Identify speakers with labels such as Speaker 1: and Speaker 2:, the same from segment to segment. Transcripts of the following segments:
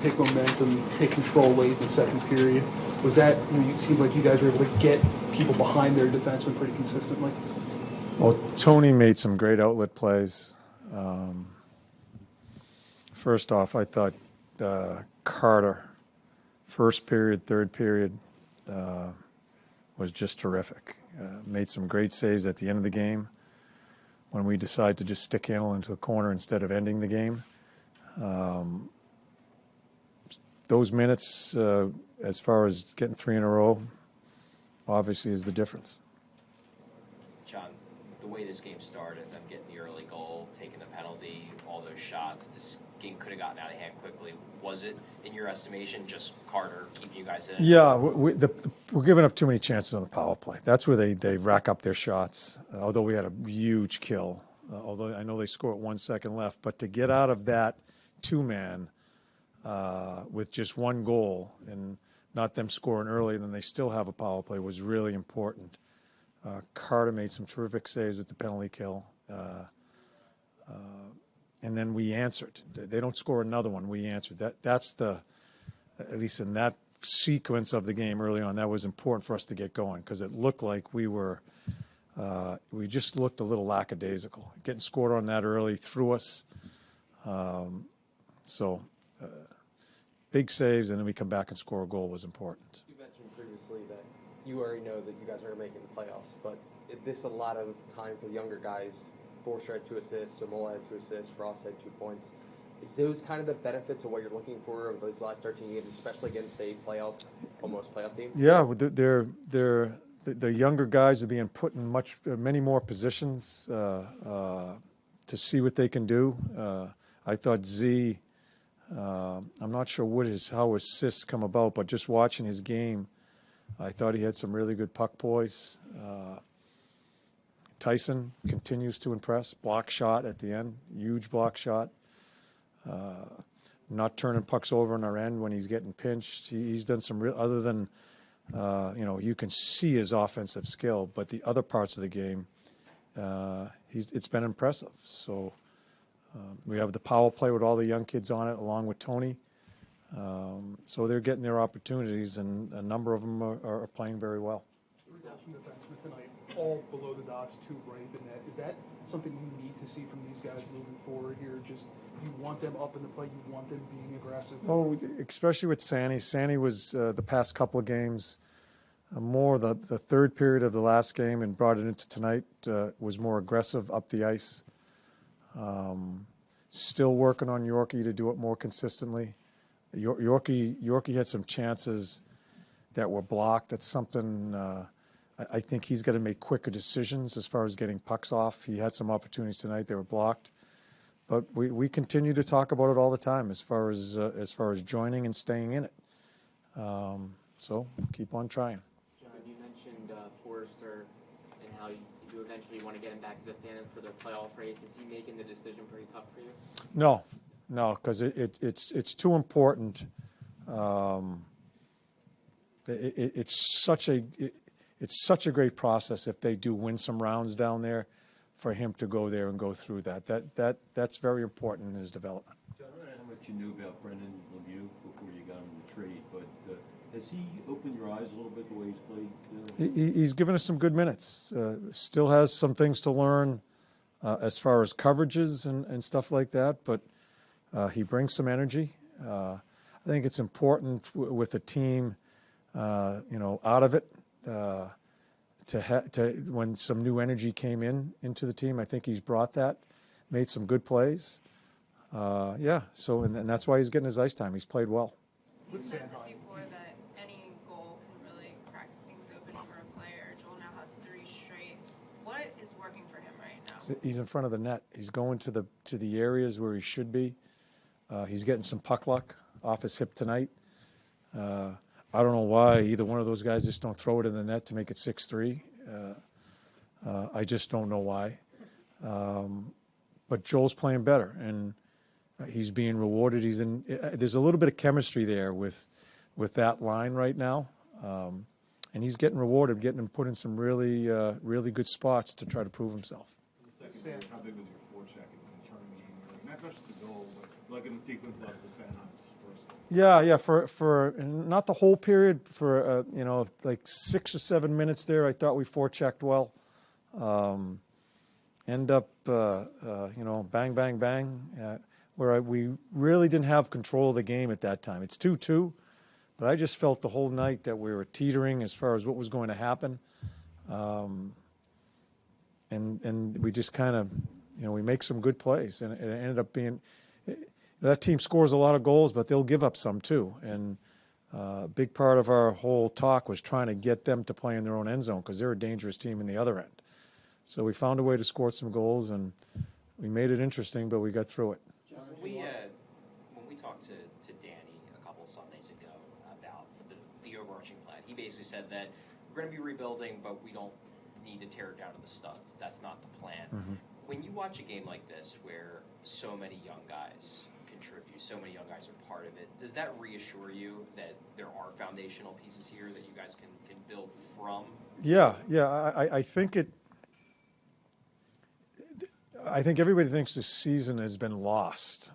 Speaker 1: take momentum, take control late in the second period. Was that, it seemed like you guys were able to get people behind their defensemen pretty consistently?
Speaker 2: Well, Tony made some great outlet plays. First off, I thought Carter, first period, third period, was just terrific. Made some great saves at the end of the game when we decided to just stick handle into the corner instead of ending the game. Those minutes, as far as getting 3 in a row, obviously is the difference.
Speaker 3: John, the way this game started, them getting the early goal, taking the penalty, all those shots, this game could have gotten out of hand quickly. Was it, in your estimation, just Carter keeping you guys in it?
Speaker 2: Yeah, we're giving up too many chances on the power play. That's where they rack up their shots, although we had a huge kill. Although I know they score at 1 second left. But to get out of that two-man with just one goal and not them scoring early and then they still have a power play was really important. Carter made some terrific saves with the penalty kill. And then we answered. They don't score another one. We answered. That's the, at least in that sequence of the game early on, that was important for us to get going because it looked like we just looked a little lackadaisical. Getting scored on that early threw us. Big saves, and then we come back and score a goal was important.
Speaker 4: You mentioned previously that you already know that you guys are making the playoffs, but is this a lot of time for the younger guys? Forster had 2 assists, Mole had 2 assists, Frost had 2 points. Is those kind of the benefits of what you're looking for of those last 13 games, especially against a almost playoff team?
Speaker 2: Yeah, the younger guys are being put in many more positions to see what they can do. I thought Z, I'm not sure how his assists come about, but just watching his game, I thought he had some really good puck poise. Tyson continues to impress. Block shot at the end, huge block shot. Not turning pucks over on our end when he's getting pinched. He's done some real, other than, you can see his offensive skill, but the other parts of the game, it's been impressive. So we have the power play with all the young kids on it, along with Tony. So they're getting their opportunities, and a number of them are playing very well.
Speaker 1: From defensemen tonight, all below the dots, 2 right in net. Is that something you need to see from these guys moving forward here? Just you want them up in the play, you want them being aggressive?
Speaker 2: Oh, especially with Sandy. Sandy was the past couple of games, more the third period of the last game and brought it into tonight, was more aggressive up the ice. Still working on Yorkie to do it more consistently. Yorkie had some chances that were blocked. That's something I think he's got to make quicker decisions as far as getting pucks off. He had some opportunities tonight; they were blocked. But we continue to talk about it all the time as far as joining and staying in it. So keep on trying.
Speaker 5: John, you mentioned Forster and how you eventually want to get him back to the Phantom for their playoff race. Is he making the decision pretty tough for you?
Speaker 2: No, because it's too important. It's such a great process if they do win some rounds down there, for him to go there and go through that. That's very important in his development.
Speaker 6: John, I don't know how much you knew about Brendan Lemieux before you got him in the trade, but has he opened your eyes a little bit the way he's played?
Speaker 2: He's given us some good minutes. Still has some things to learn as far as coverages and stuff like that, but he brings some energy. I think it's important with the team, out of it. To when some new energy came into the team, I think he's brought that, made some good plays. So and that's why he's getting his ice time. He's played well.
Speaker 7: You said before that any goal can really crack things open for a player. Joel now has 3 straight. What is working for him right now?
Speaker 2: He's in front of the net. He's going to the areas where he should be. He's getting some puck luck off his hip tonight. I don't know why either one of those guys just don't throw it in the net to make it 6-3. I just don't know why. But Joel's playing better, and he's being rewarded. There's a little bit of chemistry there with that line right now, and he's getting rewarded, getting him put in some really good spots to try to prove himself.
Speaker 8: In the second period, how big was your forecheck in turning the game? Not just the goal, but like in the sequence of the San Hans first goal.
Speaker 2: Yeah. For not the whole period, for like 6 or 7 minutes there, I thought we forechecked well. End up, bang, bang, bang, where we really didn't have control of the game at that time. It's 2-2, but I just felt the whole night that we were teetering as far as what was going to happen. And we just kind of, we make some good plays, and it ended up being, that team scores a lot of goals, but they'll give up some too. And a big part of our whole talk was trying to get them to play in their own end zone because they're a dangerous team in the other end. So we found a way to score some goals, and we made it interesting, but we got through it.
Speaker 3: When we talked to Danny a couple Sundays ago about the overarching plan, he basically said that we're going to be rebuilding, but we don't need to tear it down to the studs. That's not the plan.
Speaker 2: Mm-hmm.
Speaker 3: When you watch a game like this where so many young guys contribute, so many young guys are part of it, does that reassure you that there are foundational pieces here that you guys can build from?
Speaker 2: Yeah. I think everybody thinks this season has been lost.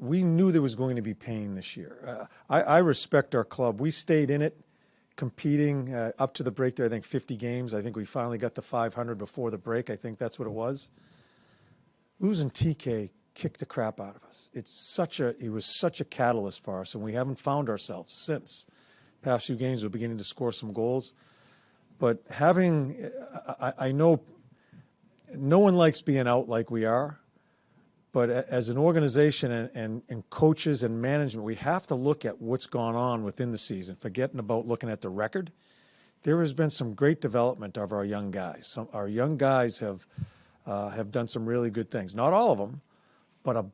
Speaker 2: We knew there was going to be pain this year. I respect our club. We stayed in it, competing up to the break there, I think 50 games. I think we finally got to 500 before the break. I think that's what it was. Losing TK kicked the crap out of us. He was such a catalyst for us, and we haven't found ourselves since. Past few games, we're beginning to score some goals. But I know no one likes being out like we are, but as an organization and coaches and management, we have to look at what's gone on within the season, forgetting about looking at the record. There has been some great development of our young guys. Our young guys have done some really good things. Not all of them, but a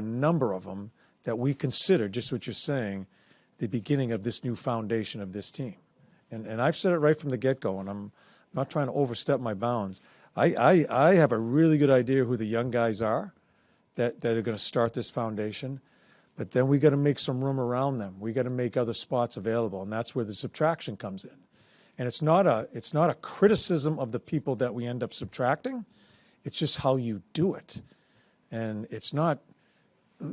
Speaker 2: number of them that we consider, just what you're saying, the beginning of this new foundation of this team. And I've said it right from the get-go, and I'm not trying to overstep my bounds. I have a really good idea who the young guys are that are going to start this foundation, but then we got to make some room around them. We got to make other spots available, and that's where the subtraction comes in. And it's not a criticism of the people that we end up subtracting. It's just how you do it. And it's not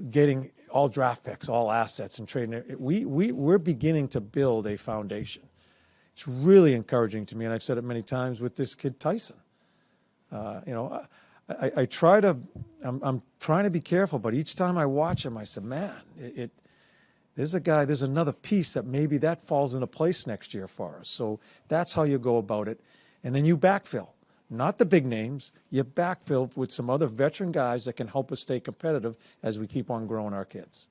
Speaker 2: getting all draft picks, all assets, and trading. We're beginning to build a foundation. It's really encouraging to me, and I've said it many times with this kid Tyson. I'm trying to be careful, but each time I watch him, I said, man, there's another piece that maybe that falls into place next year for us. So that's how you go about it. And then you backfill. Not the big names. You backfill with some other veteran guys that can help us stay competitive as we keep on growing our kids.